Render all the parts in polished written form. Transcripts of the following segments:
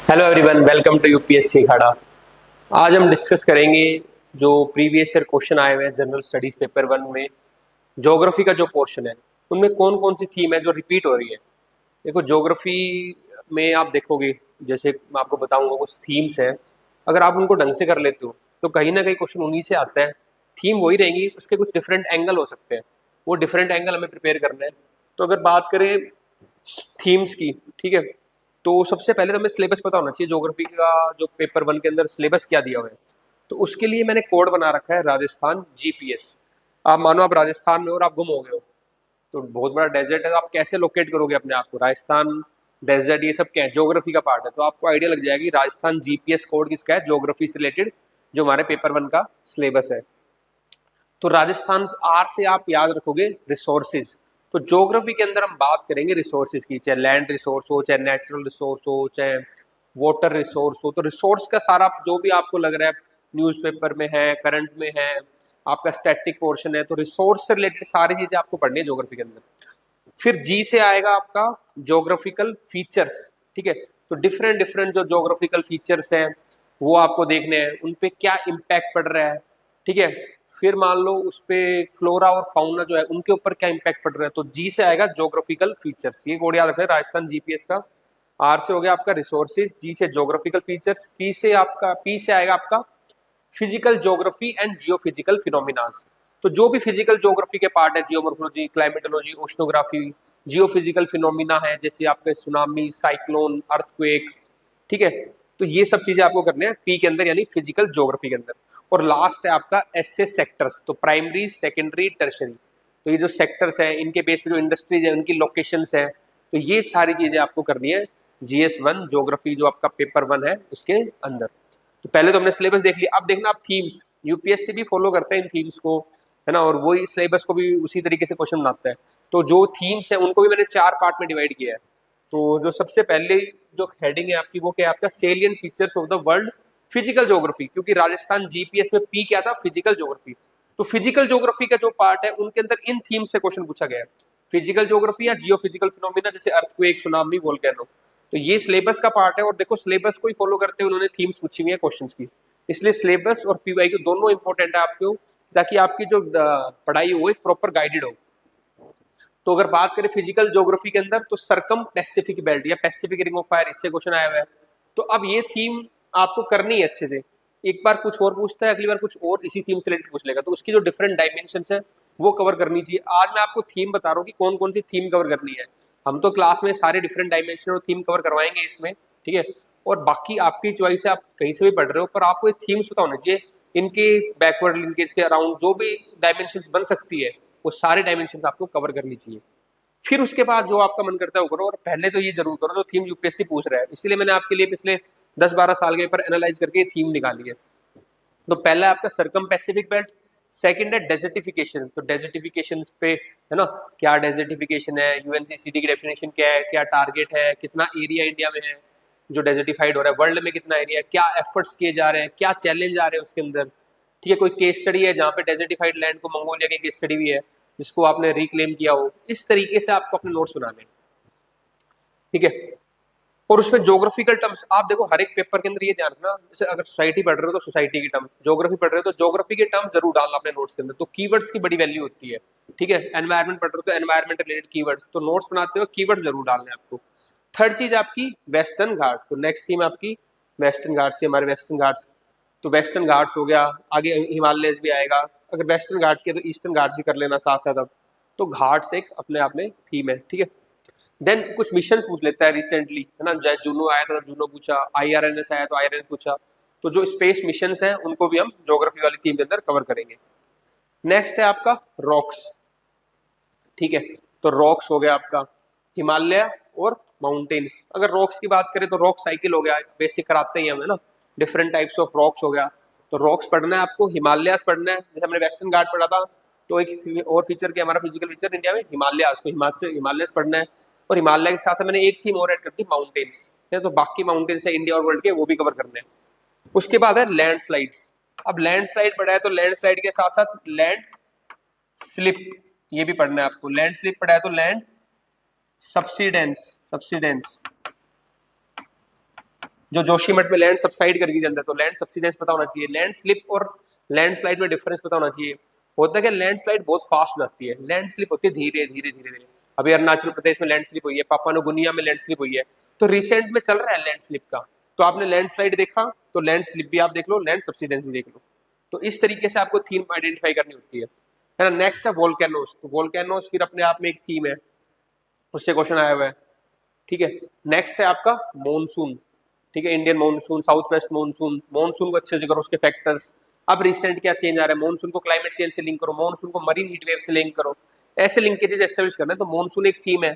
Hello everyone, welcome to UPSC Akhada. आज हम discuss करेंगे जो प्रीवियस ईयर क्वेश्चन आए हुए हैं जनरल स्टडीज पेपर वन में। ज्योग्राफी का जो पोर्शन है उनमें कौन कौन सी थीम है जो रिपीट हो रही है। देखो, ज्योग्राफी में आप देखोगे, जैसे मैं आपको बताऊंगा कुछ थीम्स हैं। अगर आप उनको ढंग से कर लेते हो तो कहीं ना कहीं क्वेश्चन उन्हीं से आता है। थीम वही रहेंगी, उसके कुछ डिफरेंट एंगल हो सकते हैं, वो डिफरेंट एंगल हमें प्रिपेयर करना है। तो अगर बात करें थीम्स की, ठीक है, तो सबसे पहले तो हमें सिलेबस पता होना चाहिए ज्योग्राफी का। जो पेपर वन के अंदर सिलेबस क्या दिया हुआ है, तो उसके लिए मैंने कोड बना रखा है राजस्थान जीपीएस। आप मानो आप राजस्थान में हो और आप गुम हो गए हो, तो बहुत बड़ा डेजर्ट है, तो आप कैसे लोकेट करोगे अपने आप को। राजस्थान डेजर्ट ये सब क्या है, ज्योग्राफी का पार्ट है, तो आपको आइडिया लग जाएगी राजस्थान जीपीएस कोड किसका है, ज्योग्राफी से रिलेटेड, जो हमारे पेपर वन का सिलेबस है। तो राजस्थान आर से आप याद रखोगे रिसोर्सेज। तो ज्योग्राफी के अंदर हम बात करेंगे रिसोर्सेज की, चाहे लैंड रिसोर्स हो, चाहे नेचुरल रिसोर्स हो, चाहे वाटर रिसोर्स हो। तो रिसोर्स का सारा जो भी आपको लग रहा है न्यूज़पेपर में है, करंट में है, आपका स्टैटिक पोर्शन है, तो रिसोर्स से रिलेटेड सारी चीजें आपको पढ़नी है ज्योग्राफी के अंदर। फिर जी से आएगा आपका ज्योग्राफिकल फीचर्स। ठीक है, तो डिफरेंट डिफरेंट जो ज्योग्राफिकल फीचर्स हैं वो आपको देखने हैं, उन पे क्या इम्पैक्ट पड़ रहा है। ठीक है, फिर मान लो उस पे फ्लोरा और फाउना जो है उनके ऊपर क्या इम्पैक्ट पड़ रहा है, तो जी से आएगा ज्योग्राफिकल फीचर्स। ये कोड याद रखें, राजस्थान जीपीएस का। आर से हो गया आपका रिसोर्सेज, जी से ज्योग्राफिकल फीचर्स, पी से आएगा आपका physical geography and geophysical phenomenas. तो जो भी फिजिकल ज्योग्राफी के पार्ट है, geomorphology, climatology, oceanography, geophysical phenomena है, जैसे आपके सुनामी, साइक्लोन, अर्थक्वेक। ठीक है, तो ये सब चीजें आपको करने हैं पी के अंदर, यानी फिजिकल ज्योग्राफी के अंदर। और लास्ट है आपका एसए सेक्टर्स, तो प्राइमरी, सेकेंडरी, टर्शरी। तो ये जो सेक्टर्स है इनके बेस पे जो इंडस्ट्रीज है उनकी लोकेशंस है, तो ये सारी चीजें आपको करनी है जीएस वन ज्योग्राफी जो आपका पेपर वन है उसके अंदर। तो पहले तो हमने सिलेबस देख लिया, अब देखना आप थीम्स। यूपीएससी भी फॉलो करते हैं इन थीम्स को, है ना, और वही सिलेबस को भी उसी तरीके से क्वेश्चन बनाता है। तो जो थीम्स है उनको भी मैंने 4 पार्ट में डिवाइड किया है। तो जो सबसे पहले जो हेडिंग है आपकी, वो क्या है आपका, सेलियन features of the world physical geography. क्योंकि राजस्थान जीपीएस में पी क्या था, फिजिकल ज्योग्राफी। तो फिजिकल ज्योग्राफी का जो पार्ट है उनके अंदर इन थीम से क्वेश्चन पूछा गया है। फिजिकल ज्योग्राफी या जियो फिजिकल फिनोमिना, जैसे अर्थक्वेक, सुनामी, वोल्केनो। तो ये सिलेबस का पार्ट है, और देखो सिलेबस को ही फॉलो करते हुए उन्होंने थीम्स पूछी हुई है क्वेश्चन की। इसलिए सिलेबस और पीवाईक्यू दोनों इंपॉर्टेंट है आपको, ताकि आपकी जो पढ़ाई हो एक प्रॉपर गाइडेड हो। तो अगर बात करें फिजिकल ज्योग्राफी के अंदर, तो सरकम पैसिफिक बेल्ट या पैसिफिक रिंग ऑफ फायर, इससे क्वेश्चन आया हुआ है। तो अब ये थीम आपको करनी है अच्छे से। एक बार कुछ और पूछता है, अगली बार कुछ और इसी थीम से रिलेटेड पूछ लेगा, तो उसकी जो डिफरेंट डायमेंशन है वो कवर करनी चाहिए। आज मैं आपको थीम बता रहा हूँ कि कौन कौन सी थीम कवर करनी है। हम तो क्लास में सारे डिफरेंट डायमेंशन और थीम कवर करवाएंगे इसमें, ठीक है। और बाकी आपकी चॉइस है, आप कहीं से भी पढ़ रहे हो, पर आपको ये थीम्स पता होने चाहिए। इनके बैकवर्ड लिंकेज के अराउंड जो भी डायमेंशन बन सकती है, वो सारे डायमेंशन आपको कवर करनी चाहिए। फिर उसके बाद जो आपका मन करता है वो करो, और पहले तो ये जरूर करो जो थीम यूपीएससी पूछ रहा है। इसीलिए मैंने आपके लिए पिछले 10-12 साल के पेपर एनालाइज करके थीम निकाली है। तो पहला है आपका सरकम पैसिफिक बेल्ट, सेकंड है डेजर्टिफिकेशन। तो डेजर्टिफिकेशन पे, है ना, क्या डेजर्टिफिकेशन है, यूएनसीसीडी की डेफिनेशन क्या है, क्या टारगेट है, कितना एरिया इंडिया में है जो डेजर्टिफाइड हो रहा है, वर्ल्ड में कितना एरिया है, क्या एफर्ट्स किए जा रहे हैं, क्या चैलेंज आ रहे हैं उसके अंदर। ठीक है, कोई केस स्टडी है जहाँ पे डेजर्टिफाइड लैंड को, मंगोलिया की केस स्टडी भी है जिसको आपने रिक्लेम किया हो। इस तरीके से आपको अपने नोट्स बनाने हैं, ठीक है। और उसमें ज्योग्राफिकल टर्म्स आप देखो, हर एक पेपर के अंदर ये ध्यान रखना, जैसे अगर सोसाइटी पढ़ रहे हो तो सोसाइटी के टर्म्स, ज्योग्राफी पढ़ रहे हो तो ज्योग्राफी के टर्म्स जरूर डालना अपने नोट्स के अंदर। तो कीवर्ड्स की बड़ी वैल्यू होती है, ठीक है। एनवायरमेंट पढ़ रहे हो तो एनवायरमेंट रिलेटेड कीवर्ड्स, तो नोट्स बनाते हो कीवर्ड्स जरूर डालने आपको। थर्ड चीज आपकी वेस्टर्न घाट, तो नेक्स्ट थीम आपकी वेस्टर्न घाट से, हमारे वेस्टर्न घाट्स। तो वेस्टर्न घाट्स हो गया, आगे हिमालयस भी आएगा। अगर वेस्टर्न घाट के तो ईस्टर्न घाट्स भी कर लेना साथ साथ। अब तो घाट्स एक अपने आप में थीम है, ठीक है। देन कुछ मिशन पूछ लेता है रिसेंटली, है ना, जैसे जूनो आया था तो जूनो पूछा, आईआरएनएस आया तो आईआरएनएस पूछा। तो जो स्पेस मिशन हैं उनको भी हम ज्योग्राफी वाली थीम के अंदर कवर करेंगे। नेक्स्ट है आपका रॉक्स, ठीक है। तो रॉक्स हो गया आपका हिमालय और माउंटेन्स। अगर रॉक्स की बात करें तो रॉक साइकिल हो गया, बेसिक कराते ही हमें ना, डिफरेंट टाइप्स ऑफ रॉक्स हो गया। तो रॉक्स पढ़ना है आपको, हिमालयास पढ़ना है, जैसे हमने वेस्टर्न घाट पढ़ा था। तो एक और फीचर क्या, हमारा फिजिकल फीचर इंडिया में हिमालयास, तो हिमाचल हिमालयस पढ़ना है। और हिमालय के साथ मैंने एक थीम और ऐड कर दी, माउंटेन्स है। तो बाकी माउंटेन्स है इंडिया और वर्ल्ड के, वो भी कवर करने हैं। उसके बाद है लैंडस्लाइड्स। अब लैंडस्लाइड पढ़ा है तो लैंडस्लाइड के साथ साथ लैंड स्लिप ये भी पढ़ना है आपको। लैंड स्लिप पढ़ा है तो लैंड सब्सिडेंस, सब्सिडेंस, जो जोशीमठ में लैंड सबसाइड करके चलता है, तो लैंड सब्सिडेंस पता होना चाहिए। लैंड स्लिप और लैंडस्लाइड में डिफरेंस पता होना चाहिए। होता है कि लैंडस्लाइड बहुत फास्ट हो जाती है, लैंड स्लिप होती है धीरे धीरे धीरे धीरे। अभी अरुणाचल प्रदेश में लैंड स्लिप हुई है, पापा नुगुनिया में लैंड स्लिप हुई है, तो रिसेंट में चल रहा है लैंड स्लिप का। तो आपने लैंडस्लाइड देखा तो लैंड स्लिप भी आप देख लो, लैंड सब्सिडेंस भी देख लो। तो इस तरीके से आपको थीम आइडेंटिफाई करनी होती है ना। नेक्स्ट है वोल्केनोस। तो वोल्केनोस फिर अपने आप में एक थीम है, उससे क्वेश्चन आया हुआ है, ठीक है। नेक्स्ट है आपका मॉनसून, ठीक है, Indian monsoon, south west monsoon. Monsoon को अच्छे से करो, उसके फैक्टर्स। अब रिसेंट क्या चेंज आ रहा है, मॉनसून को क्लाइमेट चेंज से लिंक करो, मॉनसून को मरीन हीट वेव से लिंक करो, ऐसे लिंकेजेस एस्टेब्लिश करना है। तो मॉनसून एक थीम है।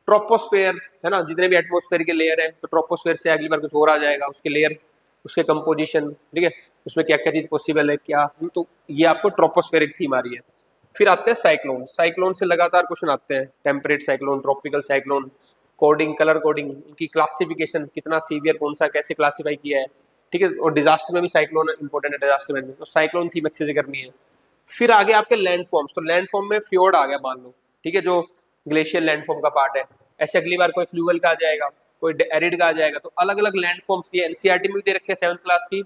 ट्रोपोस्फेयर है ना, जितने भी एटमॉस्फेयर के लेयर है, तो ट्रोपोस्फेयर से अगली बार कुछ और आ जाएगा, उसके लेयर, उसके कंपोजिशन, ठीक है, उसमें क्या क्या चीज पॉसिबल है क्या, तो ये आपको ट्रोपोस्फेरिक थीम आ रही है। फिर आते हैं साइक्लोन। साइक्लोन से लगातार क्वेश्चन आते हैं, temperate cyclone, tropical cyclone, coding, colour coding, उनकी क्लासिफिकेशन, कितना सीवियर कौन सा कैसे क्लासिफाई किया है, ठीक है। और डिजास्टर में भी साइक्लोन इंपॉर्टेंट है, डिजास्टर मैनेजमेंट, तो साइक्लोन थीम अच्छे से करनी है। फिर आगे आपके लैंडफॉर्म्स। तो लैंडफॉर्म में फ्योर्ड आ गया मान लो, ठीक है, जो ग्लेशियर लैंडफॉर्म का पार्ट है। ऐसे अगली बार कोई फ्लूवल का आ जाएगा, कोई एरिड का आ जाएगा, तो अलग अलग लैंडफॉर्म्स ये एनसीईआरटी में भी दे रखे हैं 7th क्लास की,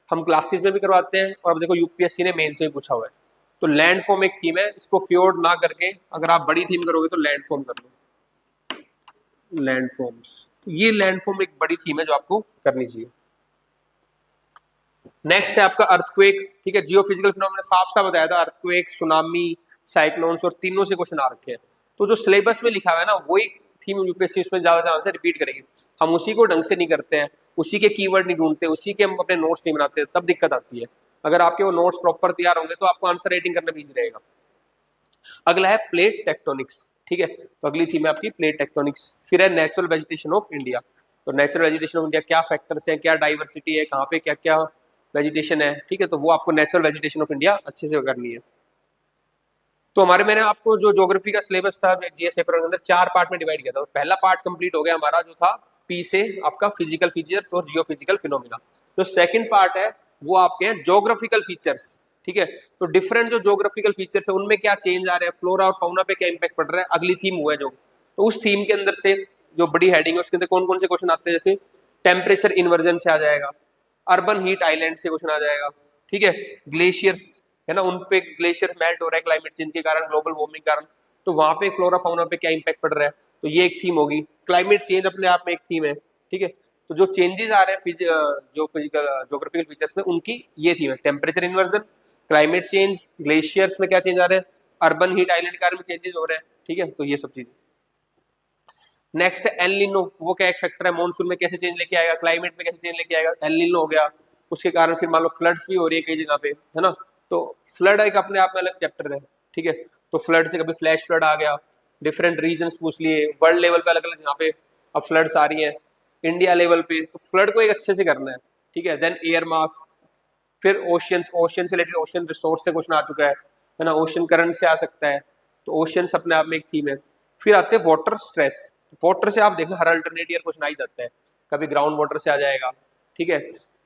हम क्लासेस में भी करवाते हैं, और अब देखो यूपीएससी ने मेंस में भी पूछा हुआ है। तो लैंडफॉर्म एक थीम है, इसको फ्योर्ड ना करके अगर आप बड़ी थीम करोगे तो लैंडफॉर्म कर लो, लैंडफॉर्म्स। ये लैंडफॉर्म एक बड़ी थीम है जो आपको करनी चाहिए। नेक्स्ट है आपका अर्थक्वेक, ठीक है। जियोफिजिकल फिनोमेना साफ साफ बताया था, अर्थक्वेक, सुनामी, साइक्लोन्स, और तीनों से क्वेश्चन आ रखे हैं। तो जो सिलेबस में लिखा हुआ है ना, वही थीम यूपीएससी उसमें ज्यादा चांस है रिपीट करेगी। हम उसी को ढंग से नहीं करते हैं, उसी के कीवर्ड नहीं ढूंढते, उसी के हम अपने नोट्स नहीं बनाते, तब दिक्कत आती है। अगर आपके वो नोट्स प्रॉपर तैयार होंगे तो आपको आंसर राइटिंग करना भी इजी रहेगा। अगला है प्लेट टेक्टोनिक्स, ठीक है। तो अगली थीम है आपकी प्लेट टेक्टोनिक्स। फिर है नेचुरल वेजिटेशन ऑफ इंडिया। तो नेचुरल वेजिटेशन ऑफ इंडिया, क्या फैक्टर्स हैं, क्या डाइवर्सिटी है, कहाँ पे क्या क्या वेजिटेशन है, ठीक है। तो वो आपको नेचुरल वेजिटेशन ऑफ इंडिया अच्छे से करनी है। तो हमारे, मैंने आपको जो ज्योग्राफी का सिलेबस था जीएस पेपर के अंदर 4 पार्ट में डिवाइड किया था। पहला पार्ट कंप्लीट हो गया हमारा, जो था पी से आपका फिजिकल फीचर्स और जियोफिजिकल फिनोमिना। जो सेकंड पार्ट है वो आपके हैं ज्योग्राफिकल फीचर्स, ठीक है। तो डिफरेंट जो ज्योग्राफिकल फीचर्स है उनमें क्या चेंज आ रहे हैं, फ्लोरा और फाउना पे क्या इंपैक्ट पड़ रहा है, अगली थीम हुआ है जो। तो उस थीम के अंदर से जो बड़ी हेडिंग है उसके अंदर कौन कौन से क्वेश्चन आते हैं, जैसे टेम्परेचर इन्वर्जन से आ जाएगा, अर्बन हीट आइलैंड से क्वेश्चन आ जाएगा, ठीक है। ग्लेशियर्स है ना, उन पे ग्लेशियर मेल्ट हो रहा है क्लाइमेट चेंज के कारण, ग्लोबल वार्मिंग के कारण, तो वहां पे फ्लोरा फाउना पे क्या इंपैक्ट पड़ रहा है, तो ये एक थीम होगी। क्लाइमेट चेंज अपने आप में एक थीम है, ठीक है। तो जो चेंजेस आ रहे हैं जो फिजिकल ज्योग्राफिकल फीचर्स में, उनकी ये थीम है, temperature inversion, climate change, glaciers में क्या चेंज आ रहे हैं, अर्बन हीट आइलैंड के कारण में चेंजेस हो रहे हैं, ठीक है। तो ये सब चीजें। नेक्स्ट है एल नीनो। वो क्या एक फैक्टर है, मानसून में कैसे चेंज लेके आएगा, क्लाइमेट में कैसे चेंज लेके आएगा, एल नीनो हो गया। उसके कारण फिर मान लो फ्लड्स भी हो रही है कई जगह पे, है ना। तो फ्लड एक अपने आप में अलग चैप्टर है, ठीक है। तो फ्लड से कभी फ्लैश फ्लड आ गया, डिफरेंट रीजन पूछ लिए, वर्ल्ड लेवल पे अलग अलग जहाँ पे अब फ्लड्स आ रही है, इंडिया लेवल पे, तो फ्लड को एक अच्छे से करना है, ठीक है। देन एयर मास, फिर ओशियंस, ओशियन से रिलेटेड ओशियन रिसोर्स से क्वेश्चन आ चुका है ना, ओशियन करंट से आ सकता है, तो ओशियंस अपने आप में एक थीम है। फिर आते हैं वाटर स्ट्रेस। वाटर से आप देखना हर अल्टरनेट ईयर क्वेश्चन आ ही जाता है, कभी ग्राउंड वाटर से आ जाएगा, ठीक है,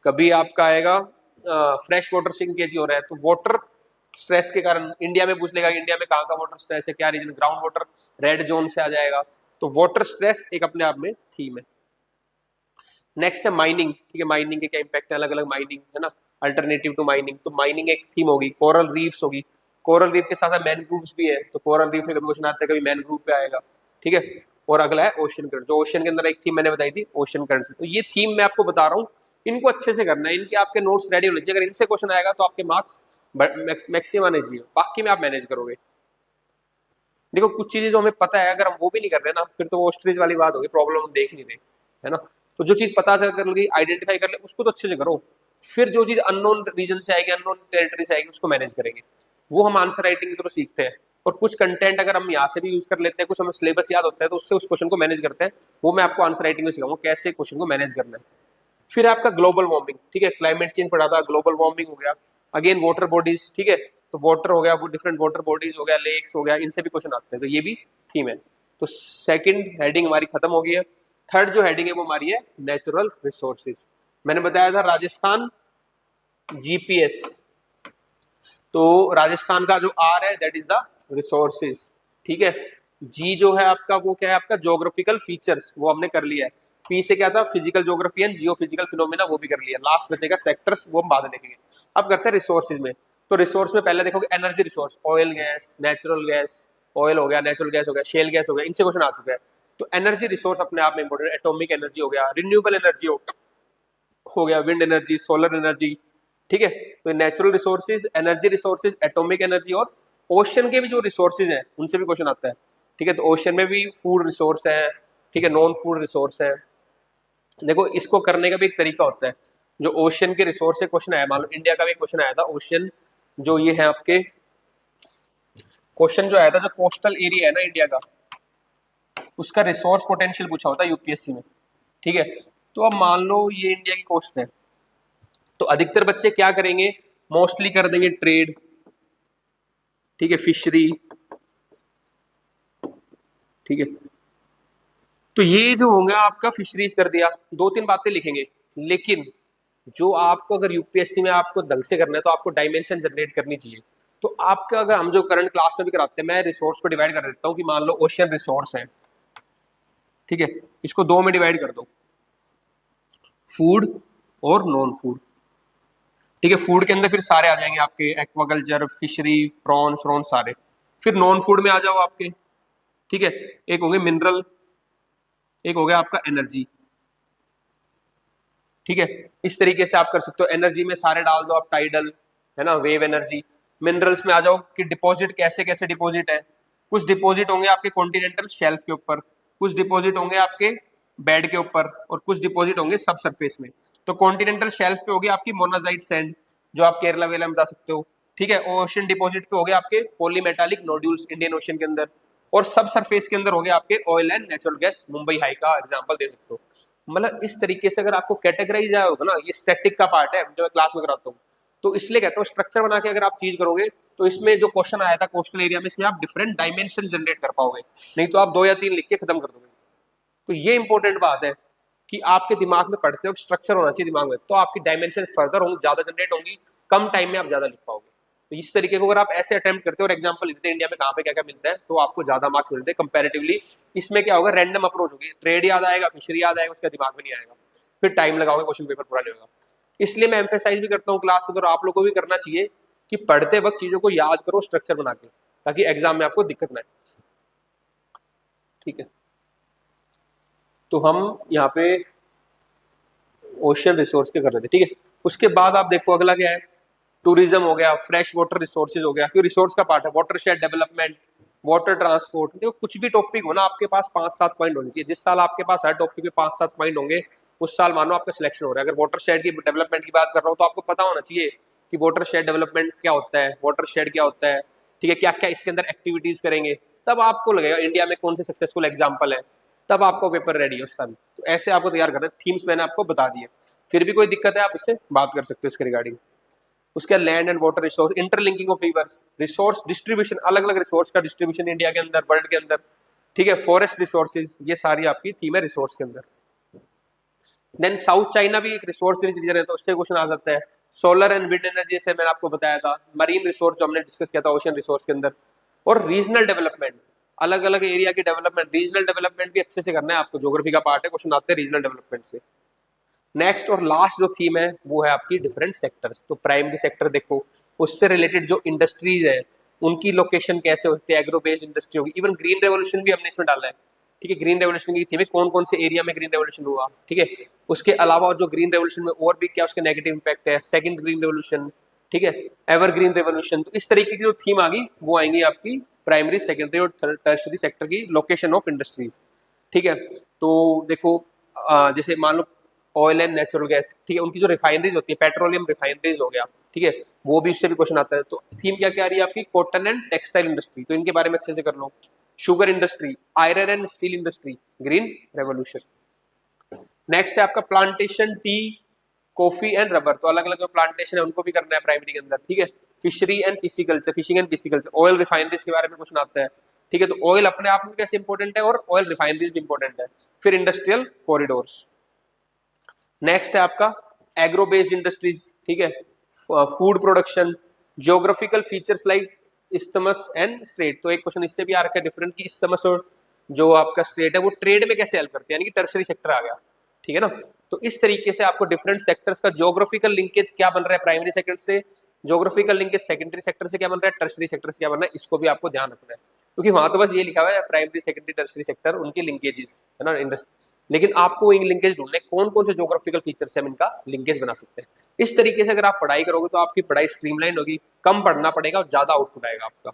कभी आपका आएगा फ्रेश वाटर सिंकेज हो रहा है, तो वाटर स्ट्रेस के कारण इंडिया में पूछ लेगा कि इंडिया में कहाँ का वाटर स्ट्रेस है, क्या reason, ground water red zone से आ जाएगा। तो वाटर स्ट्रेस एक अपने आप में थीम है। नेक्स्ट है माइनिंग, ठीक है। माइनिंग के क्या इंपैक्ट है, अलग अलग माइनिंग है ना, अल्टरनेटिव टू माइनिंग, तो माइनिंग एक थीम होगी। कोरल रीफ्स होगी, कोरल रीफ के साथ साथ मैनग्रूव्स भी है, तो कोरल रीफ में कभी क्वेश्चन आता है, कभी मैनग्रूव पे आएगा, ठीक है। और अगला है ओशन करंट, जो ओशन के अंदर एक थीम मैंने बताई थी ओशन करंट से। तो ये थीम मैं आपको बता रहा हूँ, इनको अच्छे से करना है, इनके आपके नोट्स रेडी होने चाहिए। अगर इनसे क्वेश्चन आएगा तो आपके मार्क्स मैक्सिमम आने चाहिए, बाकी में आप मैनेज करोगे। देखो कुछ चीजें जो हमें पता है, अगर हम वो भी नहीं कर रहे ना, फिर तो वो ऑस्ट्रिच वाली बात होगी, प्रॉब्लम हम देख नहीं रहे, है ना। तो जो चीज पता चल कर लगी, आइडेंटिफाई कर ले, उसको तो अच्छे से करो। फिर जो चीज अननोन रीजन से आएगी, अननोन टेरिटरी से आएगी, उसको मैनेज करेंगे। वो हम आंसर राइटिंग की तरह सीखते हैं। और कुछ कंटेंट अगर हम यहाँ से भी यूज कर लेते हैं, कुछ हमें सिलेबस याद होता है, तो उससे उस क्वेश्चन को मैनेज करते हैं। वो मैं आपको आंसर राइटिंग में सिखाऊंगा कैसे क्वेश्चन को मैनेज करना है। फिर आपका ग्लोबल वार्मिंग, ठीक है, क्लाइमेट चेंज पढ़ा था, ग्लोबल वार्मिंग हो गया। अगेन वाटर बॉडीज, ठीक है, तो वाटर हो गया, वो डिफरेंट वाटर बॉडीज हो गया, लेक्स हो गया, इनसे भी क्वेश्चन आते हैं, तो ये भी थीम है। तो सेकंड हेडिंग हमारी खत्म हो गई है। थर्ड जो हेडिंग है वो हमारी है नेचुरल रिसोर्सेज। मैंने बताया था राजस्थान जीपीएस, तो राजस्थान का जो आर है दैट इज द रिसोर्सेज, ठीक है। जी जो है आपका वो क्या है, आपका ज्योग्राफिकल फीचर्स, वो हमने कर लिया है। पी से क्या था, physical geography and Jio physical phenomena, वो भी कर लिया। लास्ट बचेगा सेक्टर्स, वो हम बाद में देखेंगे। अब करते हैं रिसोर्सेज में। तो रिसोर्स में पहले देखोगे energy resource, oil gas, natural gas, oil हो गया, नेचुरल गैस हो गया, शेल गैस हो गया, इनसे क्वेश्चन आ चुका है। तो एनर्जी रिसोर्स अपने आप में इंपॉर्टेंट, एटॉमिक एनर्जी हो गया, रिन्यूएबल एनर्जी हो गया, विंड एनर्जी, सोलर एनर्जी, ठीक है। तो natural resources, energy resources, atomic energy, और ओशन के भी जो रिसोर्सेज हैं उनसे भी क्वेश्चन आता है, ठीक है। तो ओशन में भी फूड रिसोर्स है, ठीक है, नॉन फूड रिसोर्स है। देखो इसको करने का भी एक तरीका होता है। जो ओशन के रिसोर्स से क्वेश्चन आया, मान लो इंडिया का भी क्वेश्चन आया था, ओशन जो ये है आपके, क्वेश्चन जो आया था, जो कोस्टल एरिया है ना इंडिया का, उसका रिसोर्स पोटेंशियल पूछा होता है यूपीएससी में, ठीक है। तो अब मान लो ये इंडिया की कोस्ट है, तो अधिकतर बच्चे क्या करेंगे, मोस्टली कर देंगे ट्रेड, ठीक है, फिशरी, ठीक है। तो ये जो होगा आपका फिशरीज कर दिया, दो तीन बातें लिखेंगे। लेकिन जो आपको अगर यूपीएससी में आपको ढंग से करना है तो आपको डायमेंशन जनरेट करनी चाहिए। तो आपका अगर हम जो करंट क्लास में भी कराते हैं, मैं रिसोर्स को डिवाइड कर देता हूँ कि मान लो ओशियन रिसोर्स है, ठीक है, इसको दो में डिवाइड कर दो, फूड और नॉन फूड, ठीक है। फूड के अंदर फिर सारे आ जाएंगे आपके, एक्वाकल्चर, फिशरी, प्रॉन्स प्रॉन्स सारे। फिर नॉन फूड में आ जाओ आपके, ठीक है, एक होंगे मिनरल, एक हो गया आपका एनर्जी, ठीक है। इस तरीके से आप कर सकते हो। एनर्जी में सारे डाल दो आप, टाइडल है ना, वेव एनर्जी। मिनरल्स में आ जाओ कि डिपॉजिट कैसे कैसे डिपॉजिट है। कुछ डिपॉजिट होंगे आपके कॉन्टिनेंटल शेल्फ के ऊपर, कुछ डिपॉजिट होंगे आपके बेड के ऊपर, और कुछ डिपॉजिट होंगे सब सरफेस में। तो कॉन्टिनेंटल शेल्फ पे होगी आपकी मोनाजाइट सैंड, जो आप केरला वेला में बता सकते हो, ठीक है। ओशन डिपॉजिट पे हो गए आपके पॉलीमेटालिक नोड्यूल्स इंडियन ओशन के अंदर, और सब सरफेस के अंदर हो गए आपके oil and natural gas. Mumbai high का एग्जांपल दे सकते हो। मतलब इस तरीके से अगर आपको कैटेगराइज आया होगा ना, ये स्टैटिक का पार्ट है जो मैं क्लास में कराता हूँ। तो इसलिए कहता हूँ स्ट्रक्चर बना के अगर आप चीज करोगे, तो इसमें जो क्वेश्चन आया था कोस्टल एरिया में, इसमें आप डिफरेंट डायमेंशन जनरेट कर पाओगे। नहीं तो आप दो या तीन लिख के खत्म कर दोगे। तो ये इंपॉर्टेंट बात है कि आपके दिमाग में पढ़ते हो स्ट्रक्चर होना चाहिए दिमाग में, तो आपकी डायमेंशन फर्दर होंगी, ज्यादा जनरेट होंगी, कम टाइम में आप ज्यादा लिख पाओगे। तो इस तरीके को अगर आप ऐसे अटेम्प्ट करते हो और एग्जांपल लिखते हैं इंडिया में कहाँ पे क्या क्या मिलता है, तो आपको ज्यादा मार्क्स मिलते हैं कंपैरेटिवली। इसमें क्या होगा, रैंडम अप्रोच होगी, ट्रेड याद आएगा, फिशरी याद आएगा, उसका दिमाग में नहीं आएगा, फिर टाइम लगाओगे, क्वेश्चन पेपर पूरा नहीं होगा। इसलिए मैं एम्फेसाइज भी करता हूँ क्लास के दौरान, आप लोगों को भी करना चाहिए कि पढ़ते वक्त चीजों को याद करो स्ट्रक्चर बना के, ताकि एग्जाम में आपको दिक्कत ना आए, ठीक है। तो हम यहाँ पे ओशियन रिसोर्स के कर रहे थे, ठीक है। उसके बाद आप देखो अगला क्या है, टूरिज्म हो गया, फ्रेश वाटर रिसोर्सेज हो गया, क्योंकि रिसोर्स का पार्ट है, water shade development, water transport. देखो कुछ भी टॉपिक हो ना, आपके पास 5-7 पॉइंट होने चाहिए। जिस साल आपके पास हर टॉपिक पे 5-7 पॉइंट होंगे, उस साल मानो आपका सिलेक्शन हो रहा है। अगर वाटर शेड की डेवलपमेंट की बात कर रहा हूँ, तो आपको पता होना चाहिए कि वाटर शेड डेवलपमेंट क्या होता है, वाटर शेड क्या होता है, ठीक है, क्या क्या इसके अंदर एक्टिविटीज करेंगे। तब आपको लगेगा इंडिया में कौन से सक्सेसफुल एग्जाम्पल है, तब आपको पेपर रेडी है उस साल। तो ऐसे आपको तैयार करना है, थीम्स मैंने आपको बता दिए। फिर भी कोई दिक्कत है आप उससे बात कर सकते हो इसके रिगार्डिंग। उसके land and water resource, interlinking of reverse, resource distribution, अलग अलग रिसोर्स का डिस्ट्रीब्यूशन इंडिया के अंदर, वर्ल्ड के अंदर, ठीक है, फॉरेस्ट रिसोर्सेज, ये सारी आपकी थीम है रिसोर्स के अंदर। देन साउथ चाइना भी एक रिसोर्स रीजन है, तो उससे क्वेश्चन आ सकता है। सोलर एंड विंड एनर्जी से मैंने आपको बताया था, मरीन रिसोर्स जो हमने डिस्कस किया था ओशन रिसोर्स के अंदर, और रीजनल डेवलपमेंट, अलग अलग एरिया की डेवलपमेंट, रीजनल डेवलपमेंट भी अच्छे से करना है आपको, ज्योग्राफी का पार्ट है, क्वेश्चन आते हैं रीजनल डेवलपमेंट से। नेक्स्ट और लास्ट जो थीम है वो है आपकी डिफरेंट सेक्टर्स। तो प्राइमरी सेक्टर देखो, उससे रिलेटेड जो इंडस्ट्रीज है उनकी लोकेशन कैसे होती है, एग्रो बेस्ड इंडस्ट्री होगी। इवन ग्रीन रेवोल्यूशन भी हमने इसमें डाला है, ठीक है। ग्रीन रेवोल्यूशन की थीम है कौन कौन से एरिया में ग्रीन रेवोल्यूशन हुआ, ठीक है। उसके अलावा जो ग्रीन रेवोल्यूशन में और भी क्या उसके नेगेटिव इंपैक्ट है, सेकंड ग्रीन रेवोल्यूशन, ठीक है, एवर ग्रीन रेवोल्यूशन। तो इस तरीके की जो थीम आ गई वो आएंगी आपकी प्राइमरी, सेकेंडरी और टर्शरी सेक्टर की लोकेशन ऑफ इंडस्ट्रीज, ठीक है। तो देखो जैसे मान लो ऑयल एंड नेचुरल गैस, ठीक है, उनकी जो रिफाइनरीज होती है, पेट्रोलियम रिफाइनरीज हो गया, ठीक है, वो भी इससे भी क्वेश्चन आता है। तो थीम क्या क्या आ रही है आपकी, कॉटन एंड टेक्सटाइल इंडस्ट्री, तो इनके बारे में अच्छे से कर लो। Sugar industry, iron and steel industry, green revolution. Next है आपका plantation, tea, coffee and rubber, तो अलग अलग जो प्लांटेशन है उनको भी करना है प्राइमरी के अंदर, ठीक है। Fishery and pisciculture, fishing and pisciculture, oil refineries के बारे में क्वेश्चन आता है, ठीक है। तो ऑयल अपने आप में कैसे इंपॉर्टेंट है, और ऑयल रिफाइनरीज भी इंपॉर्टेंट है। फिर इंडस्ट्रियल कॉरिडोर्स। नेक्स्ट है आपका एग्रो बेस्ड इंडस्ट्रीज, ठीक है, food production, geographical features like isthmus and straight. तो एक क्वेश्चन इससे भी आ रखा है डिफरेंट, कि इस्थमस और जो आपका स्ट्रेट है वो ट्रेड में कैसे हेल्प करते हैं, यानी कि टर्सरी सेक्टर आ गया। ठीक है ना। तो इस तरीके से आपको डिफरेंट सेक्टर्स का ज्योग्राफिकल लिंकेज क्या बन रहा है प्राइमरी सेक्टर से, ज्योग्राफिकल लिंकेज सेकेंडरी सेक्टर से क्या बन रहा है, टर्सरी सेक्टर से क्या बन रहा है, इसको भी आपको ध्यान रखना है, क्योंकि वहां तो बस ये लिखा हुआ है प्राइमरी सेकेंडरी टर्सरी सेक्टर उनके लिंकेजेस है ना, लेकिन आपको लिंकेज ढूंढना है कौन कौन से ज्योग्राफिकल फीचर से हम इनका लिंकेज बना सकते हैं। इस तरीके से अगर आप पढ़ाई करोगे तो आपकी पढ़ाई स्ट्रीमलाइन होगी, कम पढ़ना पड़ेगा और ज्यादा आउटपुट आएगा आपका।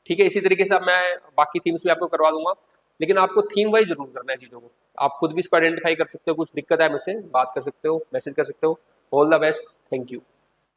ठीक है, इसी तरीके से अब मैं बाकी थीम्स भी आपको करवा दूंगा, लेकिन आपको थीम वाइज जरूर करना है चीजों को। आप खुद भी इसको आइडेंटिफाई कर सकते हो, कुछ दिक्कत है मुझसे बात कर सकते हो, मैसेज कर सकते हो। All the best, thank you.